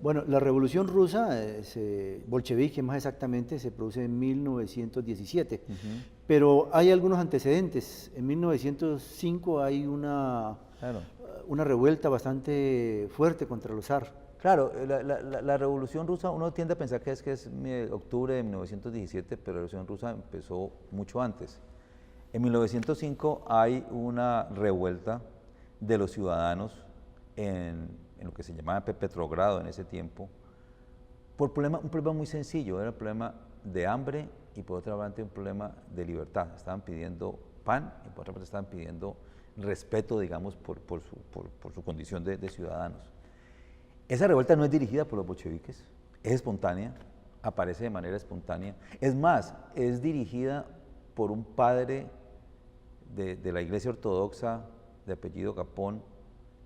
Bueno, la Revolución Rusa, bolchevique más exactamente, se produce en 1917, Ujú. pero hay algunos antecedentes. En 1905 hay Claro. una revuelta bastante fuerte contra los zar. Claro, la Revolución Rusa, uno tiende a pensar que es octubre de 1917, pero la Revolución Rusa empezó mucho antes. En 1905 hay una revuelta de los ciudadanos en lo que se llamaba Petrogrado en ese tiempo, un problema muy sencillo, era un problema de hambre y por otra parte un problema de libertad. Estaban pidiendo pan y por otra parte estaban pidiendo respeto, digamos, por su condición de ciudadanos. Esa revuelta no es dirigida por los bolcheviques, es espontánea, aparece de manera espontánea. Es más, es dirigida por un padre de la iglesia ortodoxa de apellido Gapón,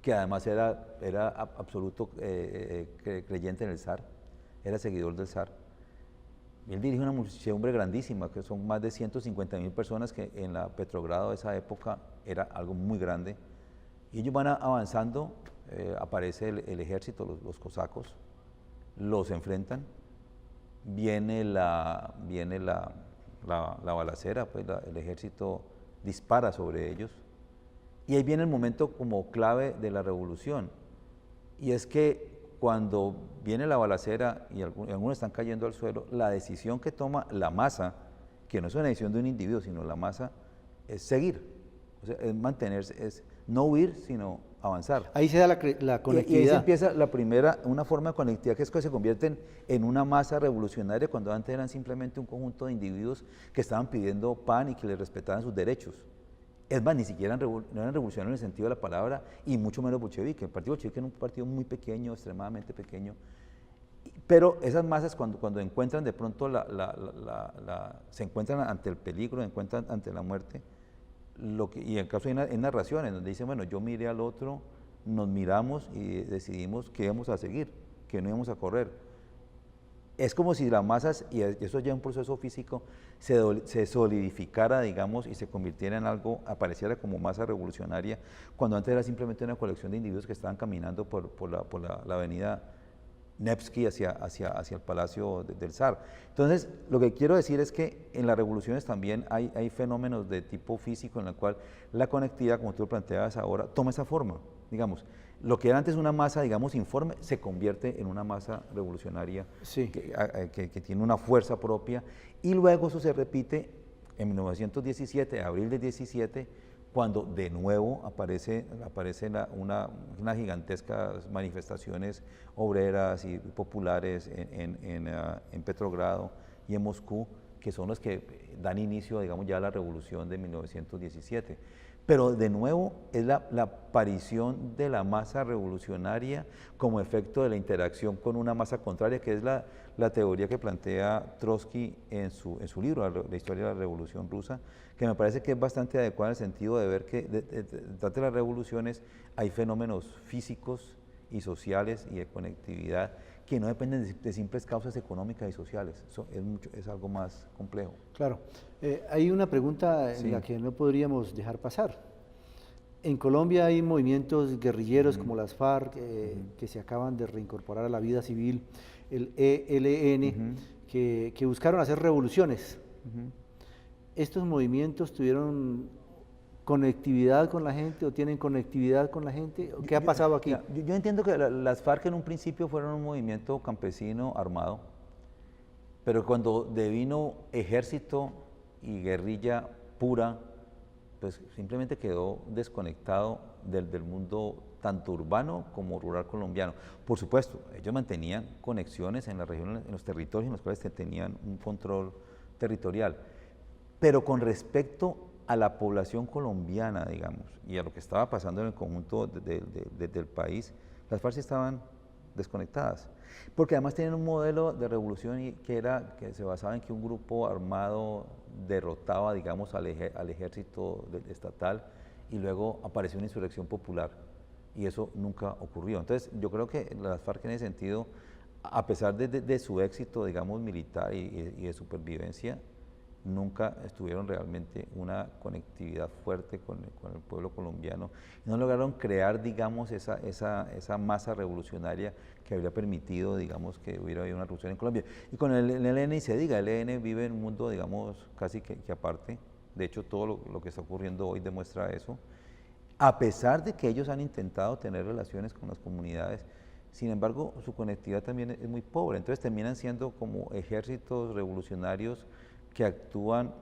que además era absoluto creyente en el zar, era seguidor del zar. Él dirige una muchedumbre grandísima, que son más de 150.000 personas, que en la Petrogrado de esa época era algo muy grande. Y ellos van avanzando, aparece el ejército, los cosacos, los enfrentan, viene la balacera, pues el ejército dispara sobre ellos, y ahí viene el momento como clave de la revolución, y es que cuando viene la balacera y algunos están cayendo al suelo, la decisión que toma la masa, que no es una decisión de un individuo, sino la masa, es seguir, o sea, es mantenerse, es no huir, sino avanzar. Ahí se da la Y ahí se conectividad. empieza una forma de conectividad que es que se convierten en una masa revolucionaria cuando antes eran simplemente un conjunto de individuos que estaban pidiendo pan y que les respetaran sus derechos. Es más, ni siquiera no eran revolucionarios en el sentido de la palabra y mucho menos bolchevique. El partido bolchevique era un partido muy pequeño, extremadamente pequeño. Pero esas masas cuando encuentran de pronto se encuentran ante el peligro, se encuentran ante la muerte, y en el caso hay narraciones donde dicen, bueno, yo miré al otro, nos miramos y decidimos que íbamos a seguir, que no íbamos a correr. Es como si las masas, y eso ya es un proceso físico, se solidificara, digamos, y se convirtiera en algo, apareciera como masa revolucionaria, cuando antes era simplemente una colección de individuos que estaban caminando por la avenida Nevsky hacia el palacio del zar. Entonces, lo que quiero decir es que en las revoluciones también hay fenómenos de tipo físico en el cual la conectividad, como tú lo planteabas ahora, toma esa forma. Digamos, lo que era antes una masa, digamos, informe, se convierte en una masa revolucionaria Sí. que tiene una fuerza propia, y luego eso se repite en 1917, abril del 17, cuando de nuevo aparecen unas gigantescas manifestaciones obreras y populares en Petrogrado y en Moscú, que son los que dan inicio, digamos, ya a la revolución de 1917. Pero de nuevo es la aparición de la masa revolucionaria como efecto de la interacción con una masa contraria, que es la teoría que plantea Trotsky en su libro, la historia de la Revolución Rusa, que me parece que es bastante adecuada en el sentido de ver que detrás de las revoluciones hay fenómenos físicos y sociales y de conectividad que no dependen de simples causas económicas y sociales. Eso es algo más complejo. Claro. Hay una pregunta en Sí. la que no podríamos dejar pasar. En Colombia hay movimientos guerrilleros como las FARC, que se acaban de reincorporar a la vida civil, el ELN, que buscaron hacer revoluciones. ¿Estos movimientos tuvieron conectividad con la gente o tienen conectividad con la gente? ¿Qué ha pasado aquí? Yo entiendo que las FARC en un principio fueron un movimiento campesino armado, pero cuando devino ejército y guerrilla pura, pues simplemente quedó desconectado del mundo tanto urbano como rural colombiano. Por supuesto, ellos mantenían conexiones en la región, en los territorios en los cuales tenían un control territorial, pero con respecto a la población colombiana, digamos, y a lo que estaba pasando en el conjunto del país, las FARC estaban desconectadas, porque además tenían un modelo de revolución que se basaba en que un grupo armado derrotaba, digamos, al ejército estatal y luego apareció una insurrección popular, y eso nunca ocurrió. Entonces, yo creo que las FARC en ese sentido, a pesar de su éxito, digamos, militar y de supervivencia, nunca estuvieron realmente una conectividad fuerte con el pueblo colombiano, y no lograron crear, digamos, esa masa revolucionaria que habría permitido, digamos, que hubiera habido una revolución en Colombia. Y con el ELN, y se diga, el ELN vive en un mundo, digamos, casi que aparte. De hecho, todo lo que está ocurriendo hoy demuestra eso. A pesar de que ellos han intentado tener relaciones con las comunidades, sin embargo, su conectividad también es muy pobre. Entonces terminan siendo como ejércitos revolucionarios que actúan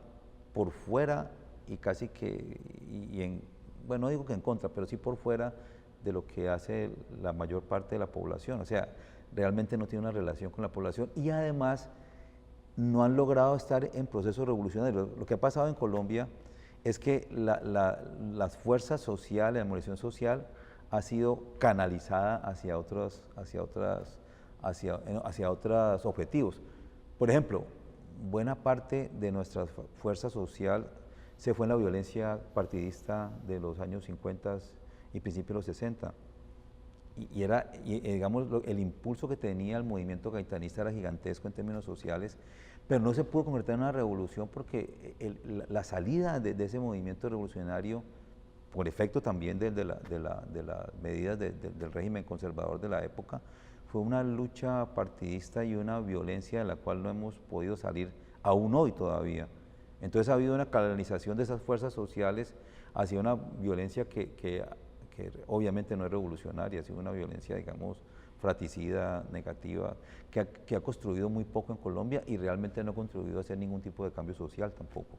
por fuera y casi que, bueno, no digo que en contra, pero sí por fuera de lo que hace la mayor parte de la población. O sea, realmente no tiene una relación con la población y además no han logrado estar en procesos revolucionarios. Lo que ha pasado en Colombia es que las fuerzas sociales, la movilización social ha sido canalizada hacia otros objetivos. Por ejemplo, buena parte de nuestra fuerza social se fue en la violencia partidista de los años 50 y principios de los 60. Digamos, el impulso que tenía el movimiento gaitanista era gigantesco en términos sociales, pero no se pudo convertir en una revolución porque la salida de ese movimiento revolucionario, por efecto también de las medidas del régimen conservador de la época, fue una lucha partidista y una violencia de la cual no hemos podido salir aún hoy todavía. Entonces ha habido una canalización de esas fuerzas sociales hacia una violencia que obviamente no es revolucionaria, ha sido una violencia, digamos, fratricida, negativa, que ha construido muy poco en Colombia y realmente no ha contribuido a hacer ningún tipo de cambio social tampoco.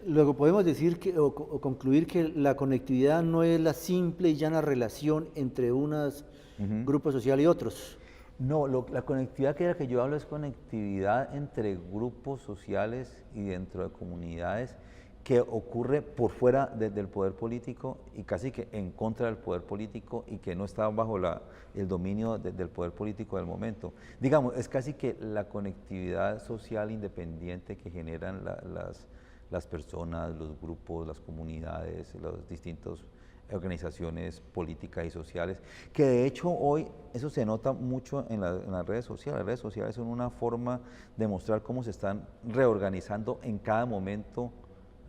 Luego podemos decir o concluir que la conectividad no es la simple y llana relación entre unos grupos sociales y otros. No, la conectividad que yo hablo es conectividad entre grupos sociales y dentro de comunidades que ocurre por fuera del poder político y casi que en contra del poder político y que no está bajo el dominio del poder político del momento. Digamos, es casi que la conectividad social independiente que generan las personas, los grupos, las comunidades, las distintas organizaciones políticas y sociales, que de hecho hoy eso se nota mucho en las redes sociales. Las redes sociales son una forma de mostrar cómo se están reorganizando en cada momento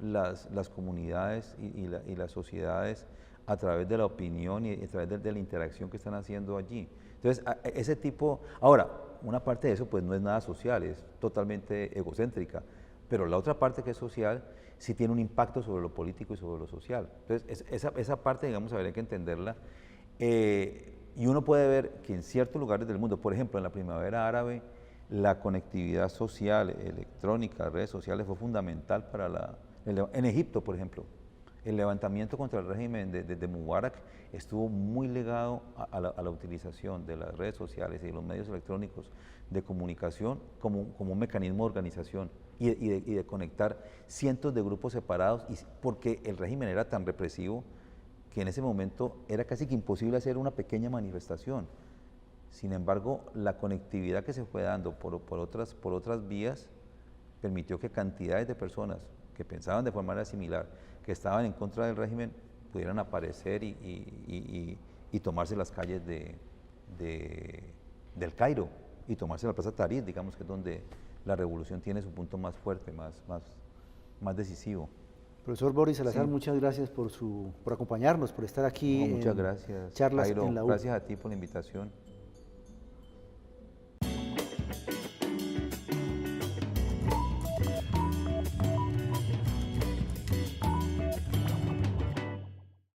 las comunidades y las sociedades a través de la opinión y a través de la interacción que están haciendo allí. Entonces, ese tipo, ahora, una parte de eso pues no es nada social, es totalmente egocéntrica, pero la otra parte que es social sí tiene un impacto sobre lo político y sobre lo social. Entonces, esa parte, digamos, habría que entenderla. Y uno puede ver que en ciertos lugares del mundo, por ejemplo, en la primavera árabe, la conectividad social, electrónica, redes sociales, fue fundamental para en Egipto, por ejemplo. El levantamiento contra el régimen de Mubarak estuvo muy ligado a la utilización de las redes sociales y de los medios electrónicos de comunicación como un mecanismo de organización y de conectar cientos de grupos separados, porque el régimen era tan represivo que en ese momento era casi que imposible hacer una pequeña manifestación. Sin embargo, la conectividad que se fue dando por otras vías permitió que cantidades de personas que pensaban de forma similar, que estaban en contra del régimen, pudieran aparecer y tomarse las calles del Cairo y tomarse la Plaza Tahrir, digamos que es donde la revolución tiene su punto más fuerte, más decisivo. Profesor Boris Salazar, Sí. muchas gracias por acompañarnos, por estar aquí Muchas gracias, charlas Jairo, en la U. gracias a ti por la invitación.